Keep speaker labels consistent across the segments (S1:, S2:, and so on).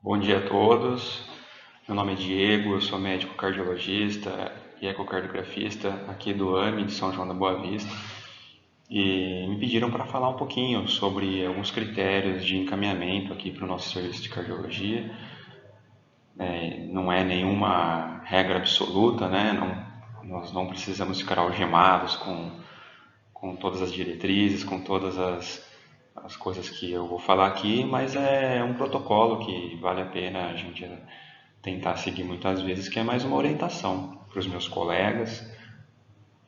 S1: Bom dia a todos. Meu nome é Diego, eu sou médico cardiologista e ecocardiografista aqui do AME de São João da Boa Vista. E me pediram para falar um pouquinho sobre alguns critérios de encaminhamento aqui para o nosso serviço de cardiologia. Não é nenhuma regra absoluta, né? Nós não precisamos ficar algemados com todas as diretrizes, com todas as coisas que eu vou falar aqui, mas é um protocolo que vale a pena a gente tentar seguir muitas vezes, que é mais uma orientação para os meus colegas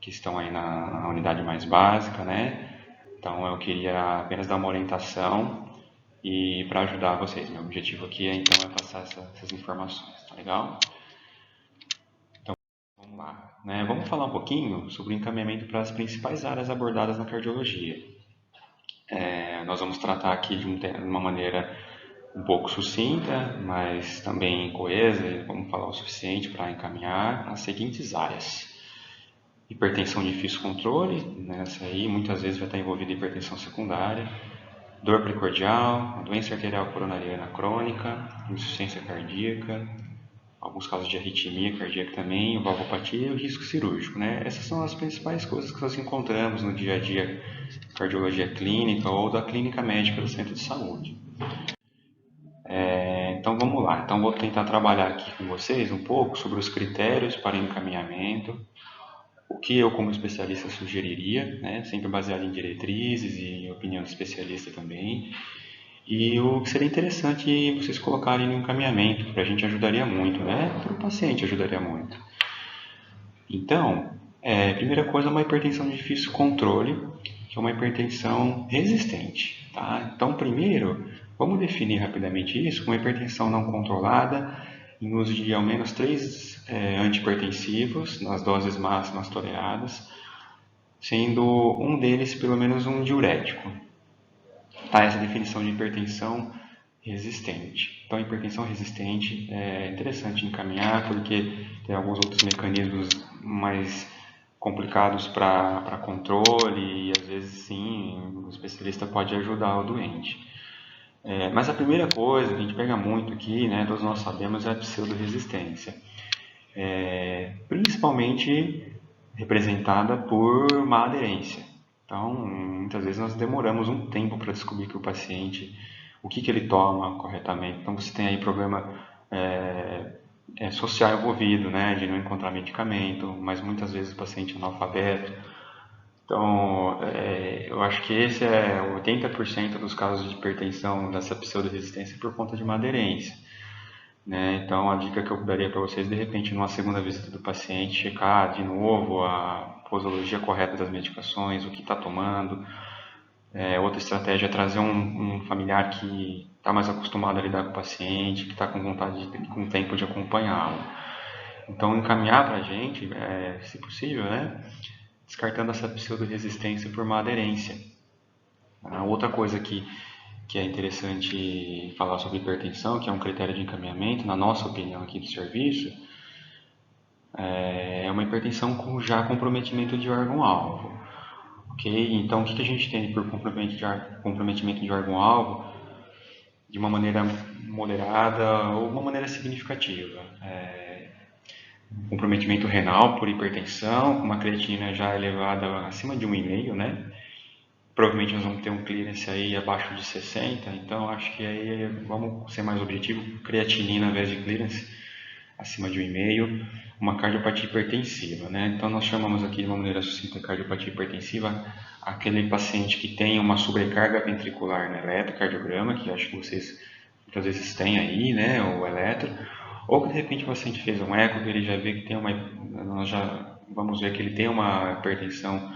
S1: que estão aí na unidade mais básica, né? Então eu queria apenas dar uma orientação e para ajudar vocês. Meu objetivo aqui então é passar essas informações, tá legal? Então vamos lá, né? Vamos falar um pouquinho sobre o encaminhamento para as principais áreas abordadas na cardiologia. Nós vamos tratar aqui de uma maneira um pouco sucinta, mas também coesa, e vamos falar o suficiente para encaminhar as seguintes áreas. Hipertensão de difícil controle, nessa aí muitas vezes vai estar envolvida hipertensão secundária, dor precordial, doença arterial coronariana crônica, insuficiência cardíaca, alguns casos de arritmia cardíaca também, valvopatia e o risco cirúrgico, né? Essas são as principais coisas que nós encontramos no dia a dia cardiologia clínica ou da clínica médica do centro de saúde. Então vamos lá, então vou tentar trabalhar aqui com vocês um pouco sobre os critérios para encaminhamento, o que eu como especialista sugeriria, né, sempre baseado em diretrizes e opinião de especialista também, e o que seria interessante vocês colocarem no encaminhamento, para a gente ajudaria muito, né, para o paciente ajudaria muito. Então, primeira coisa, uma hipertensão de difícil controle, que é uma hipertensão resistente. Tá? Então, primeiro, vamos definir rapidamente isso com hipertensão não controlada, em uso de ao menos 3 antihipertensivos, nas doses máximas toleradas, sendo um deles pelo menos um diurético. Tá? Essa definição de hipertensão resistente. Então, a hipertensão resistente é interessante encaminhar porque tem alguns outros mecanismos mais complicados para controle e às vezes sim, o especialista pode ajudar o doente. Mas a primeira coisa que a gente pega muito aqui, né, todos nós sabemos, é a pseudo-resistência. Principalmente representada por má aderência. Então, muitas vezes nós demoramos um tempo para descobrir que o paciente, o que ele toma corretamente. Então, você tem aí problema social envolvido, né, de não encontrar medicamento, mas muitas vezes o paciente é analfabeto. Então, eu acho que esse é 80% dos casos de hipertensão dessa pseudo-resistência por conta de má aderência. Né? Então, a dica que eu daria para vocês, de repente, numa segunda visita do paciente, checar de novo a posologia correta das medicações, o que está tomando. Outra estratégia é trazer um familiar que está mais acostumado a lidar com o paciente, que está com vontade, com tempo de acompanhá-lo. Então, encaminhar para a gente, se possível, né? Descartando essa pseudo-resistência por má aderência. Outra coisa que é interessante falar sobre hipertensão, que é um critério de encaminhamento, na nossa opinião aqui do serviço, é uma hipertensão com já comprometimento de órgão-alvo. Ok? Então, o que a gente tem por comprometimento de órgão-alvo? De uma maneira moderada ou uma maneira significativa. Comprometimento renal por hipertensão, com uma creatinina já elevada acima de 1,5, né? Provavelmente nós vamos ter um clearance aí abaixo de 60, então acho que aí vamos ser mais objetivo, creatinina ao invés de clearance, acima de 1,5, uma cardiopatia hipertensiva, né? Então nós chamamos aqui de uma maneira sucinta cardiopatia hipertensiva aquele paciente que tem uma sobrecarga ventricular no eletrocardiograma, que acho que vocês muitas vezes têm aí, né, o eletro, ou que de repente o paciente fez um eco, que ele já vê que tem nós já vamos ver que ele tem uma hipertensão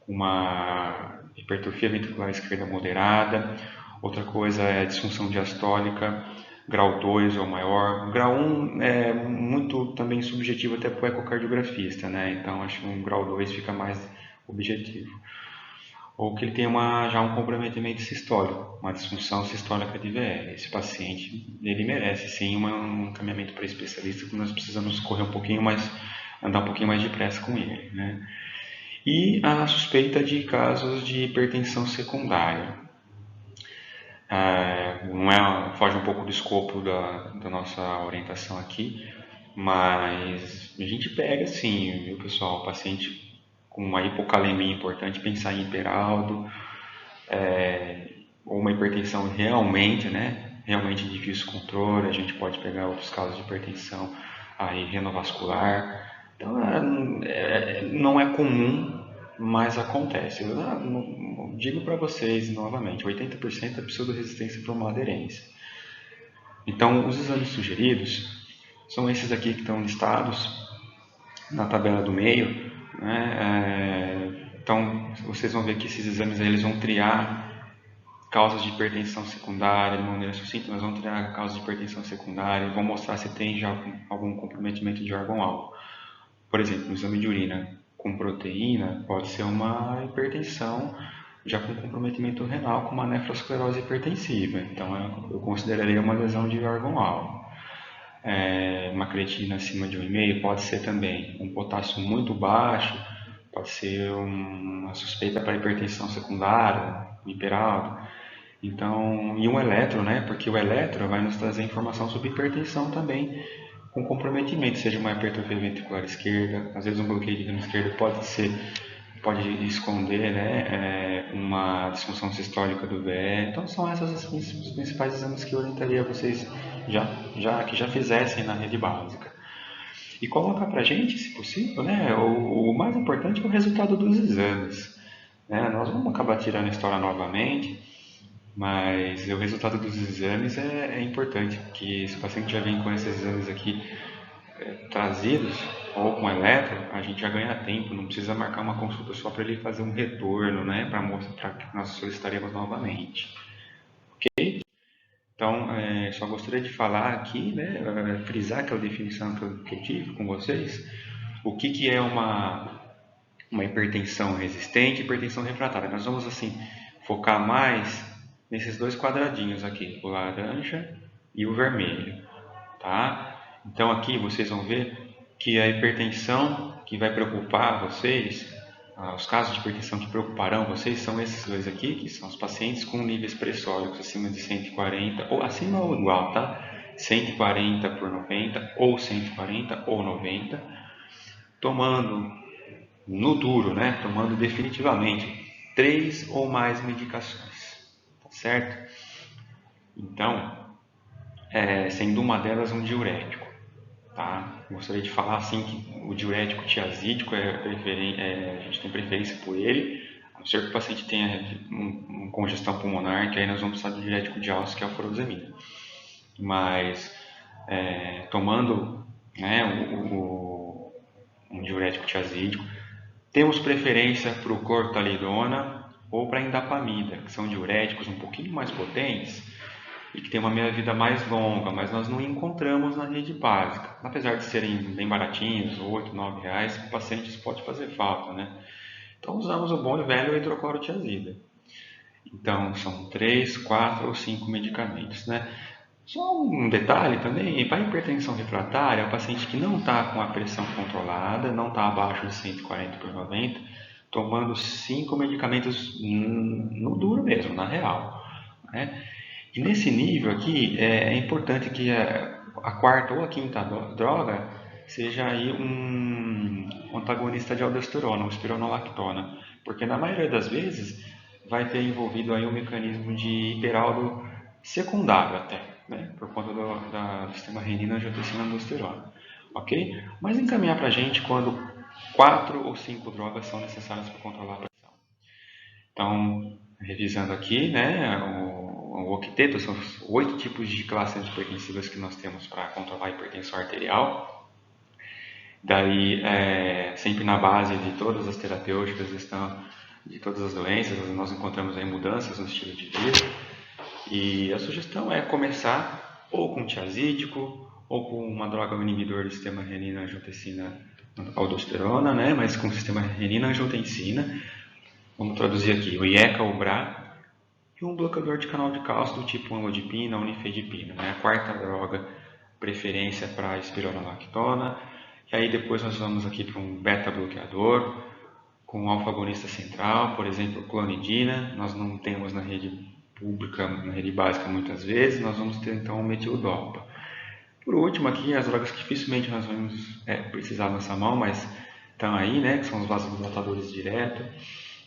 S1: com uma hipertrofia ventricular esquerda moderada. Outra coisa é a disfunção diastólica, grau 2 ou maior. Grau 1 é muito também subjetivo até para o ecocardiografista, né? Então acho que um grau 2 fica mais objetivo. Ou que ele tem já um comprometimento sistólico, uma disfunção sistólica de VL. Esse paciente, ele merece sim um encaminhamento para especialista, que nós precisamos correr um pouquinho mais, andar um pouquinho mais depressa com ele, né? E a suspeita de casos de hipertensão secundária. Não é, foge um pouco do escopo da nossa orientação aqui, mas a gente pega sim, viu, pessoal, paciente com uma hipocalemia importante, pensar em hiperaldo, ou uma hipertensão realmente, né, realmente de difícil controle, a gente pode pegar outros casos de hipertensão aí renovascular. Então, não é comum, mas acontece. Eu digo para vocês novamente, 80% é pseudo-resistência por uma aderência. Então, os exames sugeridos são esses aqui que estão listados na tabela do meio, né? Então, vocês vão ver que esses exames aí, eles vão triar causas de hipertensão secundária de maneira sucinta, nós vamos triar causas de hipertensão secundária e vão mostrar se tem já algum comprometimento de órgão-alvo. Por exemplo, no exame de urina com proteína, pode ser uma hipertensão já com comprometimento renal, com uma nefrosclerose hipertensiva. Então, eu consideraria uma lesão de órgão-alvo. Uma creatina acima de 1,5 pode ser também um potássio muito baixo, pode ser uma suspeita para hipertensão secundária, hiperaldo. Então, e um eletro, né? Porque o eletro vai nos trazer informação sobre hipertensão também, com comprometimento, seja uma hipertrofia ventricular esquerda, às vezes um bloqueio de rim esquerdo pode esconder, né, uma disfunção sistólica do VE. Então são esses os principais exames que eu orientaria vocês que já fizessem na rede básica. E coloca pra gente, se possível, né, o mais importante é o resultado dos exames. Né? Nós vamos acabar tirando a história novamente, mas o resultado dos exames é importante, porque se o paciente já vem com esses exames aqui trazidos, ou com eletro, a gente já ganha tempo, não precisa marcar uma consulta só para ele fazer um retorno, né, para mostrar que nós solicitaremos novamente. Ok? Então, só gostaria de falar aqui, né, frisar aquela definição que eu tive com vocês, o que é uma hipertensão resistente e hipertensão refratária. Nós vamos, assim, focar mais nesses dois quadradinhos aqui, o laranja e o vermelho, tá? Então aqui vocês vão ver que a hipertensão que vai preocupar vocês, os casos de hipertensão que preocuparão vocês são esses dois aqui, que são os pacientes com níveis pressóricos acima de 140, ou acima ou igual, tá? 140 por 90, ou 140 ou 90, tomando no duro, né? Tomando definitivamente 3 ou mais medicações, tá certo? Então, sendo uma delas um diurético. Tá? Gostaria de falar assim que o diurético tiazídico a gente tem preferência por ele, a não ser que o paciente tenha uma congestão pulmonar, que aí nós vamos precisar do diurético de alça, que é a furosemida. Mas tomando, né, um diurético tiazídico, temos preferência para o cortalidona ou para a indapamida, que são diuréticos um pouquinho mais potentes e que tem uma meia-vida mais longa, mas nós não encontramos na rede básica. Apesar de serem bem baratinhos, R$ 8, R$ 9, para o paciente isso pode fazer falta, né? Então usamos o bom e velho hidroclorotiazida. Então são 3, 4 ou 5 medicamentos, né? Só um detalhe também, para a hipertensão refratária, o paciente que não está com a pressão controlada, não está abaixo de 140 por 90, tomando 5 medicamentos no duro mesmo, na real, né? E nesse nível aqui, é importante que a quarta ou a quinta droga seja aí um antagonista de aldosterona, uma espironolactona, porque na maioria das vezes vai ter envolvido aí um mecanismo de hiperaldo secundário até, né, por conta do sistema renina-angiotensina-aldosterona, ok? Mas encaminhar para a gente quando 4 ou 5 drogas são necessárias para controlar a pressão. Então, revisando aqui, né, o octeto são os 8 tipos de classes hipertensivas que nós temos para controlar a hipertensão arterial. Daí, sempre na base de todas as terapêuticas de todas as doenças, nós encontramos aí mudanças no estilo de vida. E a sugestão é começar ou com tiazídico ou com uma droga inibidor do sistema renina-angiotensina-aldosterona, né, mas com o sistema renina-angiotensina. Vamos traduzir aqui, o IECA ou BRA, e um bloqueador de canal de cálcio do tipo amlodipina ou nifedipina, né? A quarta droga, preferência para a espironolactona, e aí depois nós vamos aqui para um beta-bloqueador, com um alfa-agonista central, por exemplo, clonidina, nós não temos na rede pública, na rede básica muitas vezes, nós vamos ter então o metildopa. Por último aqui, as drogas que dificilmente nós vamos precisar lançar mão, mas estão aí, né, que são os vasodilatadores direto,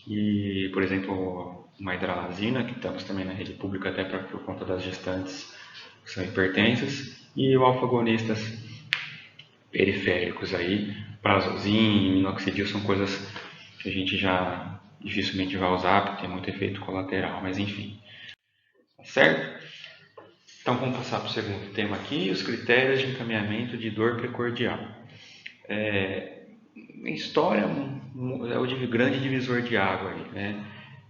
S1: e, por exemplo, uma hidralazina, que estamos também na rede pública até por conta das gestantes que são hipertensas, e o alfa-agonistas periféricos aí, prazosine, minoxidil, são coisas que a gente já dificilmente vai usar, porque tem muito efeito colateral, mas enfim. Certo? Então vamos passar para o segundo tema aqui, os critérios de encaminhamento de dor precordial. Em história é o grande divisor de água aí, né?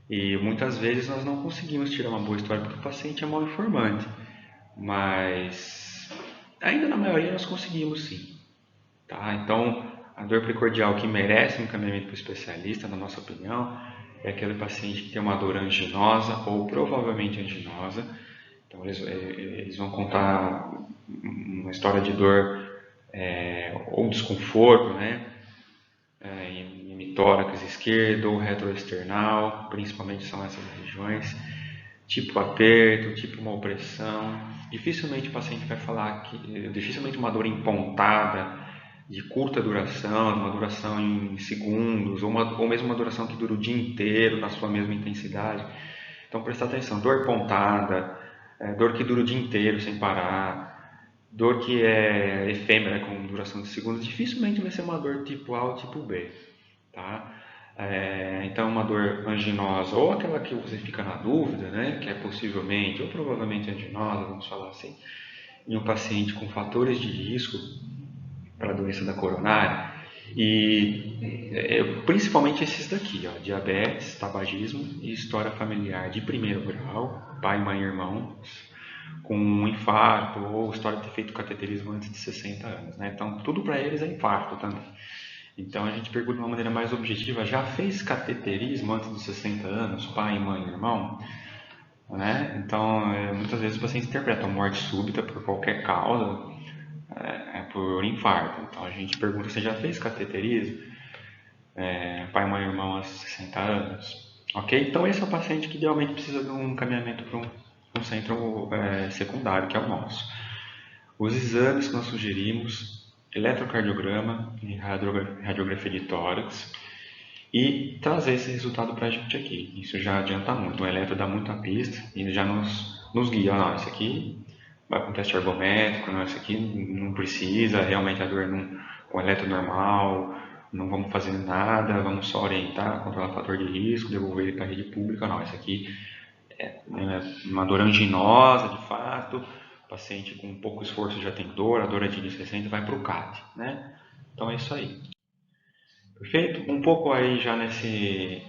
S1: E muitas vezes nós não conseguimos tirar uma boa história porque o paciente é mal informante, mas ainda na maioria nós conseguimos sim, tá? Então a dor precordial que merece um encaminhamento para o especialista, na nossa opinião, é aquele paciente que tem uma dor anginosa ou provavelmente anginosa. Então eles vão contar uma história de dor ou desconforto, né? Em hemitórax esquerdo ou retroesternal, principalmente são essas regiões, tipo aperto, tipo uma opressão. Dificilmente o paciente vai falar dificilmente uma dor empontada, de curta duração, uma duração em segundos, ou mesmo uma duração que dura o dia inteiro na sua mesma intensidade. Então prestar atenção, dor pontada, dor que dura o dia inteiro sem parar, dor que é efêmera com duração de segundos, dificilmente vai ser uma dor tipo A ou tipo B, tá? Então uma dor anginosa, ou aquela que você fica na dúvida, né, que é possivelmente ou provavelmente anginosa, vamos falar assim, em um paciente com fatores de risco para a doença da coronária, e principalmente esses daqui, ó, diabetes, tabagismo e história familiar de primeiro grau, pai, mãe, irmão, com um infarto ou história de ter feito cateterismo antes de 60 anos, né? Então tudo para eles é infarto também. Então a gente pergunta de uma maneira mais objetiva, já fez cateterismo antes dos 60 anos, pai, mãe, irmão? Né? Então muitas vezes os pacientes interpretam morte súbita por qualquer causa, por infarto. Então a gente pergunta, você já fez cateterismo? Pai, mãe, irmão aos 60 anos. Ok? Então esse é o paciente que idealmente precisa de um encaminhamento para um centro secundário, que é o nosso. Os exames que nós sugerimos, eletrocardiograma e radiografia de tórax, e trazer esse resultado para a gente aqui. Isso já adianta muito. O eletro dá muita pista e já nos guia. Não, isso aqui vai com teste ergométrico, não, isso aqui não precisa, realmente a dor não, com eletro normal, não vamos fazer nada, vamos só orientar, controlar o fator de risco, devolver ele para a rede pública. Não, isso aqui é uma dor anginosa, de fato, o paciente com pouco esforço já tem dor, a dor é de início recente, vai para o CAT, né? Então é isso aí. Perfeito? Um pouco aí já nesse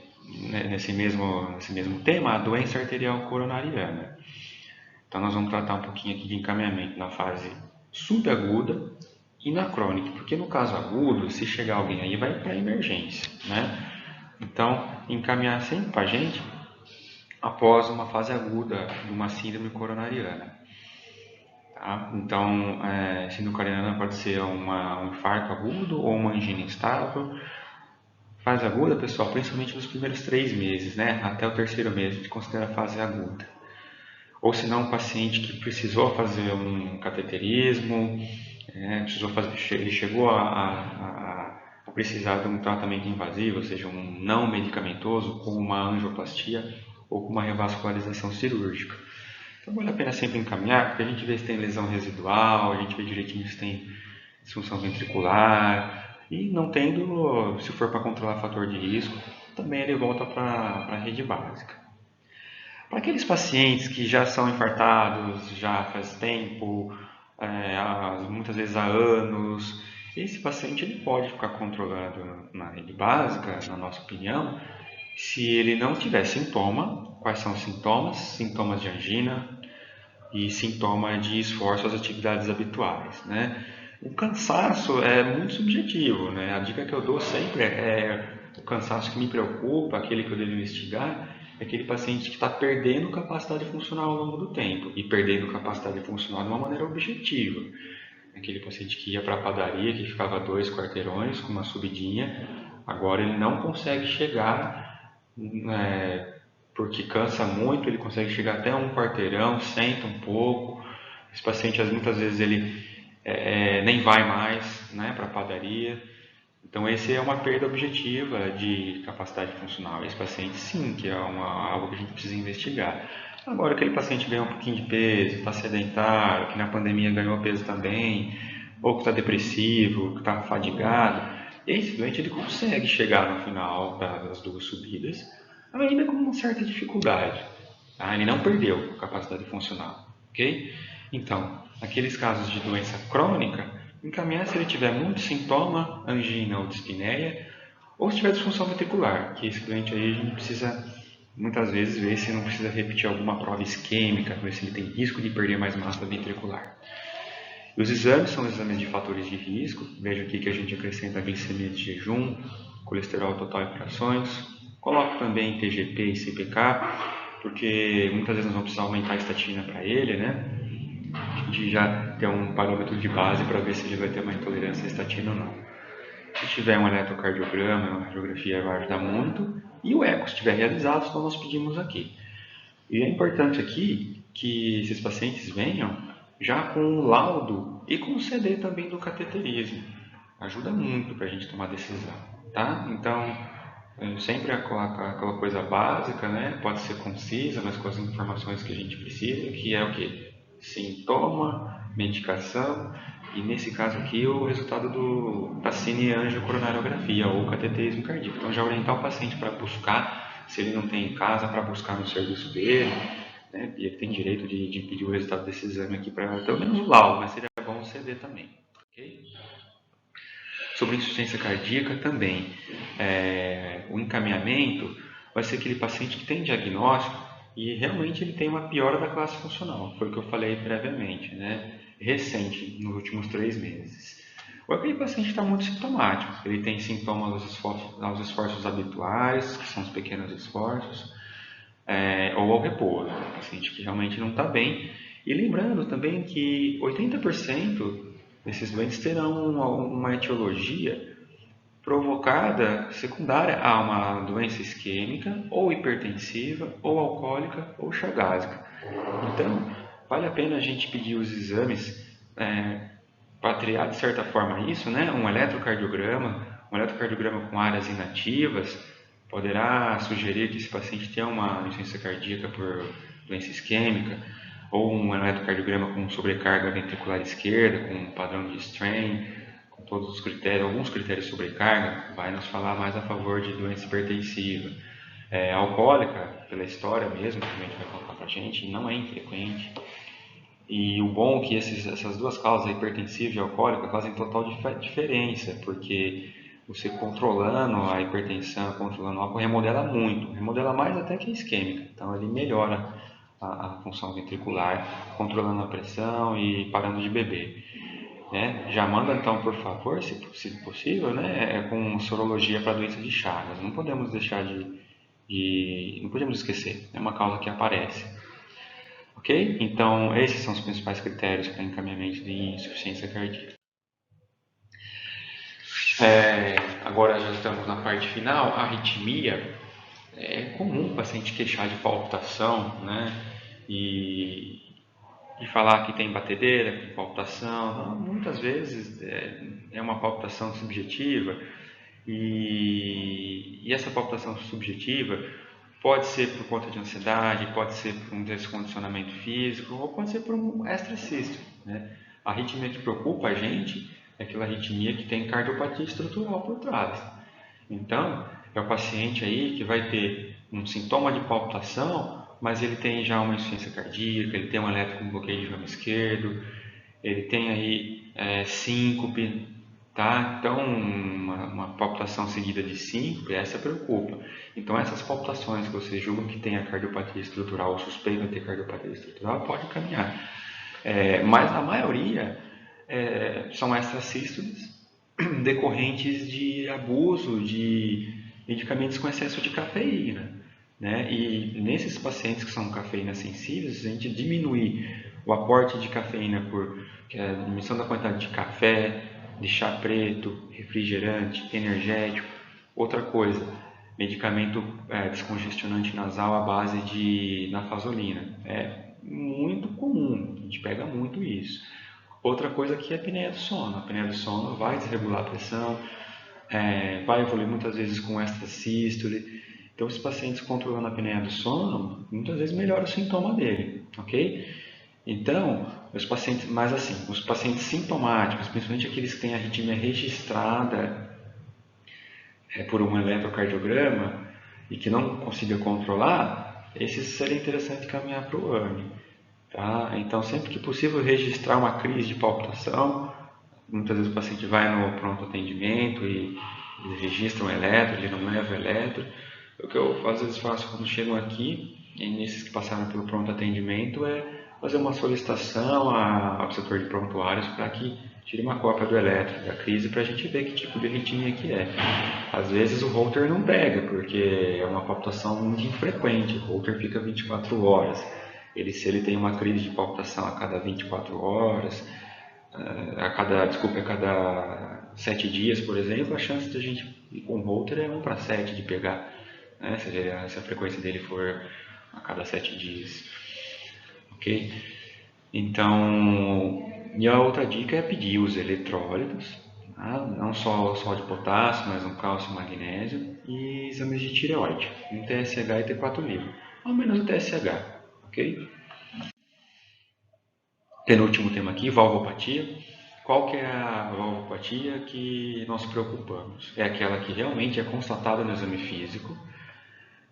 S1: mesmo tema, a doença arterial coronariana. Então nós vamos tratar um pouquinho aqui de encaminhamento na fase subaguda e na crônica, porque no caso agudo, se chegar alguém aí, vai para emergência, né? Então, encaminhar sempre para a gente após uma fase aguda de uma síndrome coronariana. Tá? Então, síndrome coronariana pode ser um infarto agudo ou uma angina instável. Fase aguda, pessoal, principalmente nos primeiros 3 meses, né? Até o terceiro mês a gente considera fase aguda. Ou se não, um paciente que precisou fazer um cateterismo, ele chegou a precisar de um tratamento invasivo, ou seja, um não medicamentoso, com uma angioplastia ou com uma revascularização cirúrgica. Então vale a pena sempre encaminhar, porque a gente vê se tem lesão residual, a gente vê direitinho se tem disfunção ventricular, e não tendo, se for para controlar fator de risco, também ele volta para a rede básica. Para aqueles pacientes que já são infartados, já faz tempo, muitas vezes há anos, esse paciente ele pode ficar controlado na rede básica, na nossa opinião, se ele não tiver sintoma. Quais são os sintomas? Sintomas de angina e sintoma de esforço às atividades habituais, né? O cansaço é muito subjetivo, né? A dica que eu dou sempre é o cansaço que me preocupa, aquele que eu devo investigar, é aquele paciente que está perdendo capacidade funcional ao longo do tempo e perdendo capacidade funcional de uma maneira objetiva. Aquele paciente que ia para a padaria, que ficava 2 quarteirões com uma subidinha, agora ele não consegue chegar porque cansa muito, ele consegue chegar até um quarteirão, senta um pouco. Esse paciente, muitas vezes, ele nem vai mais, né, para a padaria. Então, esse é uma perda objetiva de capacidade funcional. Esse paciente, sim, que é algo que a gente precisa investigar. Agora, aquele paciente ganhou um pouquinho de peso, está sedentário, que na pandemia ganhou peso também, ou que está depressivo, que está fadigado, esse doente ele consegue chegar no final das duas subidas, ainda com uma certa dificuldade. Tá? Ele não perdeu a capacidade funcional, ok? Então, aqueles casos de doença crônica, encaminhar se ele tiver muito sintoma, angina ou dispneia, ou se tiver disfunção ventricular, que esse doente aí a gente precisa muitas vezes ver se não precisa repetir alguma prova isquêmica, ver se ele tem risco de perder mais massa ventricular. E os exames são exames de fatores de risco. Veja aqui que a gente acrescenta a glicemia de jejum, colesterol total e frações. Coloco também TGP e CPK, porque muitas vezes nós vamos precisar aumentar a estatina para ele, né? A gente já tem um parâmetro de base para ver se ele vai ter uma intolerância à estatina ou não. Se tiver um eletrocardiograma, uma radiografia vai ajudar muito. E o eco, se estiver realizado, então nós pedimos aqui. E é importante aqui que esses pacientes venham já com o laudo e com o CD também do cateterismo. Ajuda muito para a gente tomar decisão, tá? Então, sempre aquela coisa básica, né? Pode ser concisa, mas com as informações que a gente precisa, que é o quê? Sintoma, medicação e, nesse caso aqui, o resultado da cineangiocoronariografia ou cateterismo cardíaco. Então, já orientar o paciente para buscar, se ele não tem em casa, para buscar no serviço dele, né? E ele tem direito de pedir o resultado desse exame aqui para, pelo menos o laudo, mas seria bom o CD também, ok? Sobre insuficiência cardíaca também, o encaminhamento vai ser aquele paciente que tem diagnóstico e realmente ele tem uma piora da classe funcional, foi o que eu falei previamente, né? Recente, nos últimos 3 meses. Ou aquele paciente está muito sintomático, ele tem sintomas aos esforços habituais, que são os pequenos esforços, ou ao repouso, paciente que realmente não está bem. E lembrando também que 80% desses doentes terão uma etiologia provocada, secundária a uma doença isquêmica, ou hipertensiva, ou alcoólica, ou chagásica. Então, vale a pena a gente pedir os exames para triar de certa forma isso, né? Um eletrocardiograma com áreas inativas, poderá sugerir que esse paciente tenha uma insuficiência cardíaca por doença isquêmica, ou um eletrocardiograma com sobrecarga ventricular esquerda, com um padrão de strain, com todos os critérios, alguns critérios de sobrecarga, vai nos falar mais a favor de doença hipertensiva. Alcoólica, pela história mesmo, que a gente vai contar para a gente, não é infrequente. E o bom é que essas duas causas, a hipertensiva e a alcoólica, fazem total diferença, porque você controlando a hipertensão, controlando o álcool, remodela muito, remodela mais até que a isquêmica. Então ele melhora a função ventricular, controlando a pressão e parando de beber. Né? Já manda então, por favor, se possível, né, com sorologia para doença de Chagas. Não podemos deixar não podemos esquecer, é uma causa que aparece. Ok? Então, esses são os principais critérios para encaminhamento de insuficiência cardíaca. Agora já estamos na parte final. A arritmia, é comum o paciente queixar de palpitação, né? E falar que tem batedeira, que tem palpitação. Não, muitas vezes é uma palpitação subjetiva e essa palpitação subjetiva pode ser por conta de ansiedade, pode ser por um descondicionamento físico ou pode ser por um extracístole, né? A arritmia que preocupa a gente é aquela arritmia que tem cardiopatia estrutural por trás. Então, é o paciente aí que vai ter um sintoma de palpitação, mas ele tem já uma insuficiência cardíaca, ele tem um eletro com bloqueio de ramo esquerdo, ele tem aí síncope, tá? Então, uma palpitação seguida de síncope, essa preocupa. Então, essas palpitações que você julga que tem a cardiopatia estrutural ou suspeita de ter cardiopatia estrutural, pode caminhar. Mas a maioria são extrasístoles decorrentes de abuso de medicamentos com excesso de cafeína, né? E nesses pacientes que são cafeína sensíveis, a gente diminuir o aporte de cafeína que é a diminuição da quantidade de café, de chá preto, refrigerante, energético. Outra coisa, medicamento descongestionante nasal à base de nafasolina. É muito comum, a gente pega muito isso. Outra coisa que é a apneia do sono. A apneia do sono vai desregular a pressão, vai evoluir muitas vezes com extrasístole. Então, os pacientes controlando a apneia do sono, muitas vezes melhora o sintoma dele, ok? Então, os pacientes, mas assim, os pacientes sintomáticos, principalmente aqueles que têm arritmia registrada por um eletrocardiograma e que não consiga controlar, esses seria interessante caminhar para o AMI. Tá? Então, sempre que possível, registrar uma crise de palpitação. Muitas vezes o paciente vai no pronto atendimento e registra um eletro, ele não leva o eletro. O que eu às vezes faço quando chegam aqui, e nesses que passaram pelo pronto atendimento, é fazer uma solicitação ao setor de prontuários para que tire uma cópia do eletro da crise para a gente ver que tipo de arritmia que é. Às vezes o Holter não pega, porque é uma palpitação muito infrequente, o Holter fica 24 horas. Se ele tem uma crise de palpitação a cada 24 horas, a cada 7 dias, por exemplo, a chance de a gente ir com o Holter é 1 para 7 de pegar, né? Se a frequência dele for a cada 7 dias. Ok? Então, e a outra dica é pedir os eletrólitos, tá? Não só o sódio e potássio, mas um cálcio e magnésio, e exames de tireoide, um TSH e T4 livre, ao menos o TSH, ok? Penúltimo tema aqui, valvopatia. Qual que é a valvopatia que nós preocupamos? É aquela que realmente é constatada no exame físico.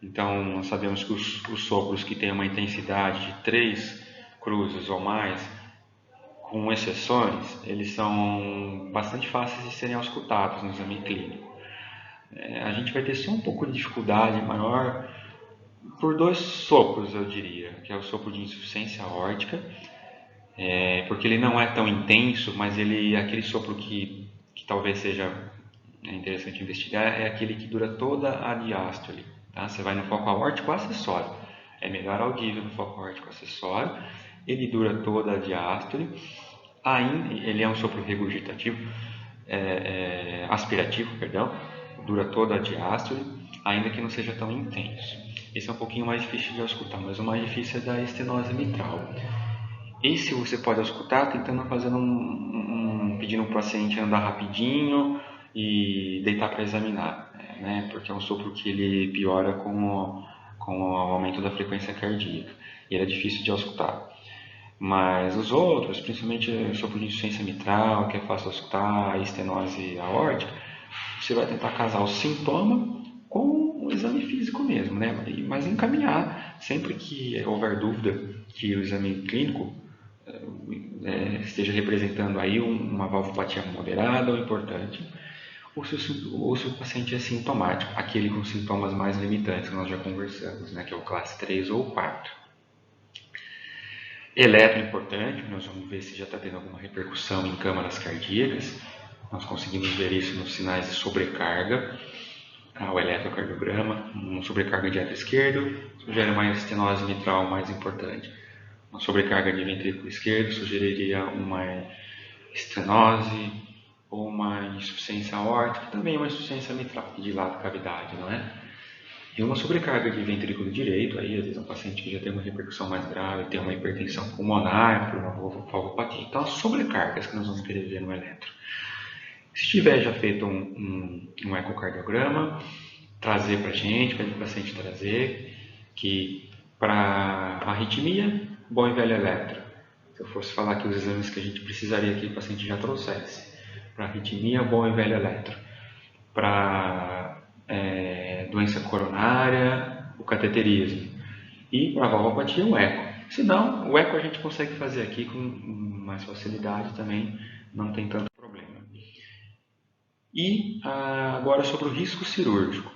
S1: Então, nós sabemos que os sopros que têm uma intensidade de 3 cruzes ou mais, com exceções, eles são bastante fáceis de serem auscultados no exame clínico. A gente vai ter só um pouco de dificuldade maior por 2 sopros, eu diria, que é o sopro de insuficiência aórtica, porque ele não é tão intenso, mas ele aquele sopro que talvez seja interessante investigar é aquele que dura toda a diástole. Tá? Você vai no foco aórtico acessório, é melhor audível no foco aórtico acessório, ele dura toda a diástole, ainda, ele é um sopro regurgitativo, aspirativo, perdão, dura toda a diástole, ainda que não seja tão intenso. Esse é um pouquinho mais difícil de escutar, mas o mais difícil é da estenose mitral. Esse você pode escutar tentando fazer pedindo para o paciente andar rapidinho e deitar para examinar, né? Porque é um sopro que ele piora com o aumento da frequência cardíaca. E ele é difícil de escutar. Mas os outros, principalmente o sopro de insuficiência mitral, que é fácil de escutar, a estenose aórtica, você vai tentar casar o sintoma com o exame físico mesmo, né? Mas encaminhar, sempre que houver dúvida que o exame clínico esteja representando aí uma valvopatia moderada ou importante, ou se o paciente é sintomático, aquele com sintomas mais limitantes que nós já conversamos, né, que é o classe 3 ou 4. Eletro importante, nós vamos ver se já está tendo alguma repercussão em câmaras cardíacas. Nós conseguimos ver isso nos sinais de sobrecarga. O eletrocardiograma, uma sobrecarga de ato esquerdo, sugere uma estenose mitral mais importante. Uma sobrecarga de ventrículo esquerdo sugeriria uma estenose ou uma insuficiência aórtica, também uma insuficiência mitral, que dilata a cavidade, não é? E uma sobrecarga de ventrículo direito, aí às vezes é um paciente que já tem uma repercussão mais grave, tem uma hipertensão pulmonar por uma valvopatia. Então, as sobrecargas que nós vamos querer ver no eletro. Se tiver já feito um ecocardiograma, trazer para a gente, para o paciente trazer, que para arritmia, bom e velho eletro. Se eu fosse falar aqui os exames que a gente precisaria que o paciente já trouxesse. Para arritmia, bom e velho eletro. Para doença coronária, o cateterismo. E para valvopatia, o eco. Se não, o eco a gente consegue fazer aqui com mais facilidade também, não tem tanto problema. E agora sobre o risco cirúrgico.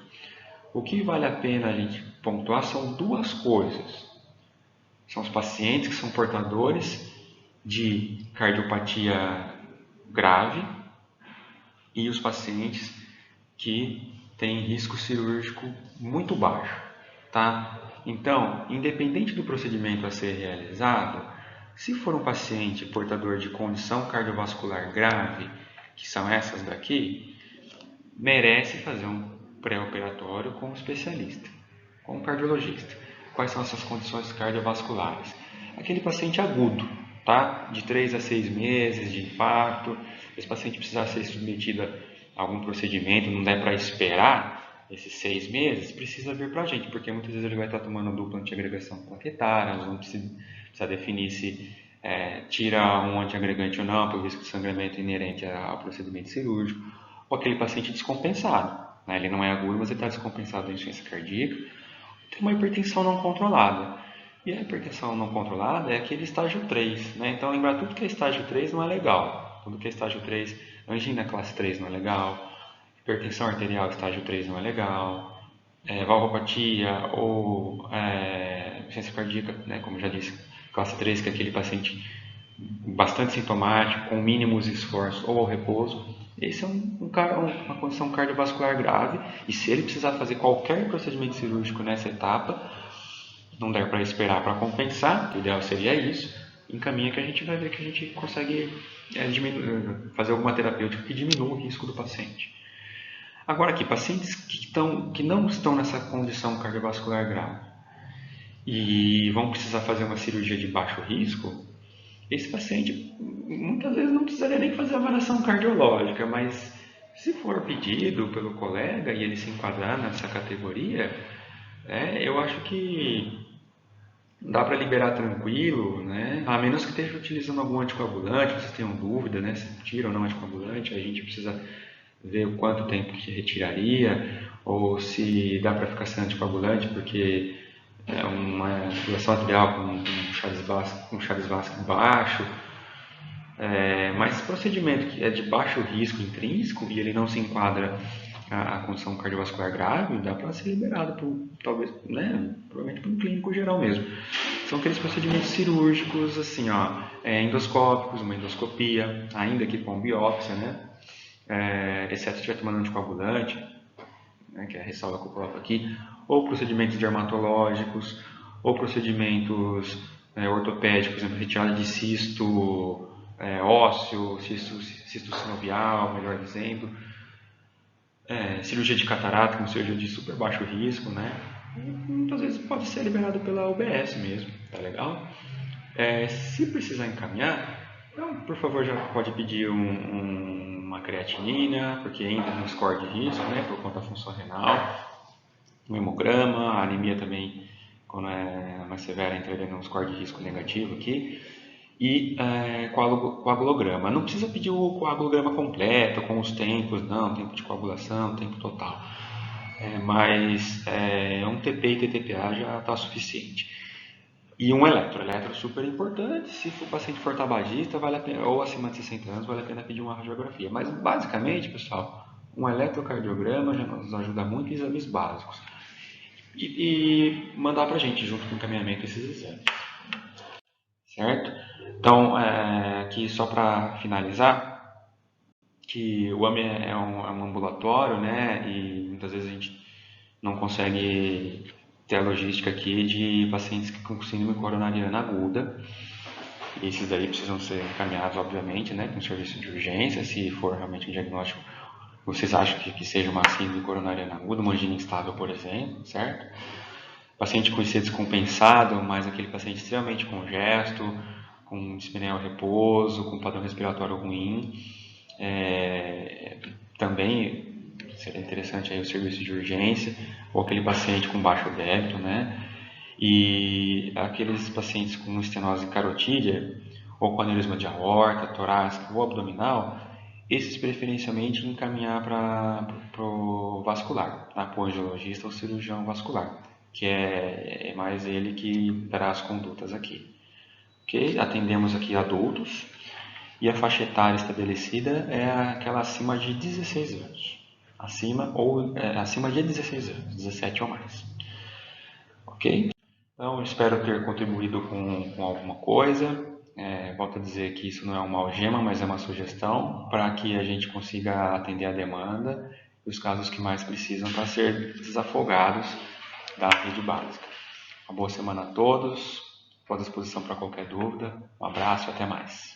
S1: O que vale a pena a gente pontuar são 2 coisas. São os pacientes que são portadores de cardiopatia grave e os pacientes que têm risco cirúrgico muito baixo, tá? Então, independente do procedimento a ser realizado, se for um paciente portador de condição cardiovascular grave, que são essas daqui, merece fazer um pré-operatório com o especialista, com o cardiologista. Quais são essas condições cardiovasculares? Aquele paciente agudo, tá? De 3 a 6 meses de infarto, esse paciente precisar ser submetido a algum procedimento, não der para esperar esses 6 meses, precisa vir para a gente, porque muitas vezes ele vai estar tomando dupla antiagregação plaquetária, nós vamos precisar definir se tira um antiagregante ou não, pelo risco de sangramento inerente ao procedimento cirúrgico, ou aquele paciente descompensado, né? Ele não é agudo, mas ele está descompensado de insuficiência cardíaca, tem uma hipertensão não controlada. E a hipertensão não controlada é aquele estágio 3, né? Então, lembrar, tudo que é estágio 3 não é legal. Tudo que é estágio 3, angina classe 3 não é legal, hipertensão arterial estágio 3 não é legal, valvopatia ou insuficiência cardíaca, né? Como já disse, classe 3, que é aquele paciente bastante sintomático, com mínimos esforços ou ao repouso. Esse é uma condição cardiovascular grave, e se ele precisar fazer qualquer procedimento cirúrgico nessa etapa, não der para esperar para compensar, o ideal seria isso, encaminha que a gente vai ver que a gente consegue fazer alguma terapêutica que diminua o risco do paciente. Agora aqui, pacientes que não estão nessa condição cardiovascular grave e vão precisar fazer uma cirurgia de baixo risco, esse paciente muitas vezes não precisaria nem fazer avaliação cardiológica, mas se for pedido pelo colega e ele se enquadrar nessa categoria, eu acho que dá para liberar tranquilo, né? A menos que esteja utilizando algum anticoagulante, vocês tenham dúvida, né? Se tira ou não anticoagulante, a gente precisa ver o quanto tempo que retiraria, ou se dá para ficar sem anticoagulante, porque é uma circulação arterial com Chagas-Vasque baixo. Mas procedimento que é de baixo risco intrínseco e ele não se enquadra a condição cardiovascular grave, dá para ser liberado talvez, né, provavelmente por um clínico geral mesmo. São aqueles procedimentos cirúrgicos, assim, endoscópicos, uma endoscopia, ainda que com biópsia, né, exceto se estiver tomando anticoagulante, né, que é a ressalva que eu coloco aqui, ou procedimentos dermatológicos, ou procedimentos ortopédicos, por exemplo, retirada de cisto ósseo, cisto sinovial, melhor dizendo, cirurgia de catarata, uma cirurgia de super baixo risco, né? Muitas vezes pode ser liberado pela UBS mesmo, tá legal? Se precisar encaminhar, então, por favor, já pode pedir uma creatinina, porque entra no score de risco, né, por conta da função renal, um hemograma, a anemia também, quando é mais severa, entraria no score de risco negativo aqui, e coagulograma. Não precisa pedir o coagulograma completo, com os tempos, não, tempo de coagulação, tempo total. Mas um TP e TTPA já está suficiente. E um eletro super importante, se o paciente for tabagista, vale a pena, ou acima de 60 anos, vale a pena pedir uma radiografia. Mas basicamente, pessoal, um eletrocardiograma já nos ajuda muito em exames básicos. E mandar para a gente, junto com o encaminhamento, esses exames. Certo? Então, aqui só para finalizar, que o AME é um ambulatório, né? E muitas vezes a gente não consegue ter a logística aqui de pacientes com síndrome coronariana aguda. E esses daí precisam ser encaminhados, obviamente, né, para um serviço de urgência, se for realmente um diagnóstico, vocês acham que seja uma síndrome coronariana aguda, uma angina instável, por exemplo, certo? Paciente com IC descompensado, mas aquele paciente extremamente congesto, com dispneia ao repouso, com padrão respiratório ruim, também seria interessante aí o serviço de urgência, ou aquele paciente com baixo débito, né? E aqueles pacientes com estenose carotídea, ou com aneurisma de aorta, torácica ou abdominal, esses preferencialmente encaminhar para o vascular, tá? Para o angiologista ou cirurgião vascular, que é mais ele que dará as condutas aqui. Ok? Atendemos aqui adultos, e a faixa etária estabelecida é aquela acima de 16 anos. Acima de 16 anos, 17 ou mais. Ok? Então, espero ter contribuído com alguma coisa. Volto a dizer que isso não é uma algema, mas é uma sugestão para que a gente consiga atender a demanda e os casos que mais precisam para ser desafogados da rede básica. Uma boa semana a todos. Estou à disposição para qualquer dúvida. Um abraço e até mais.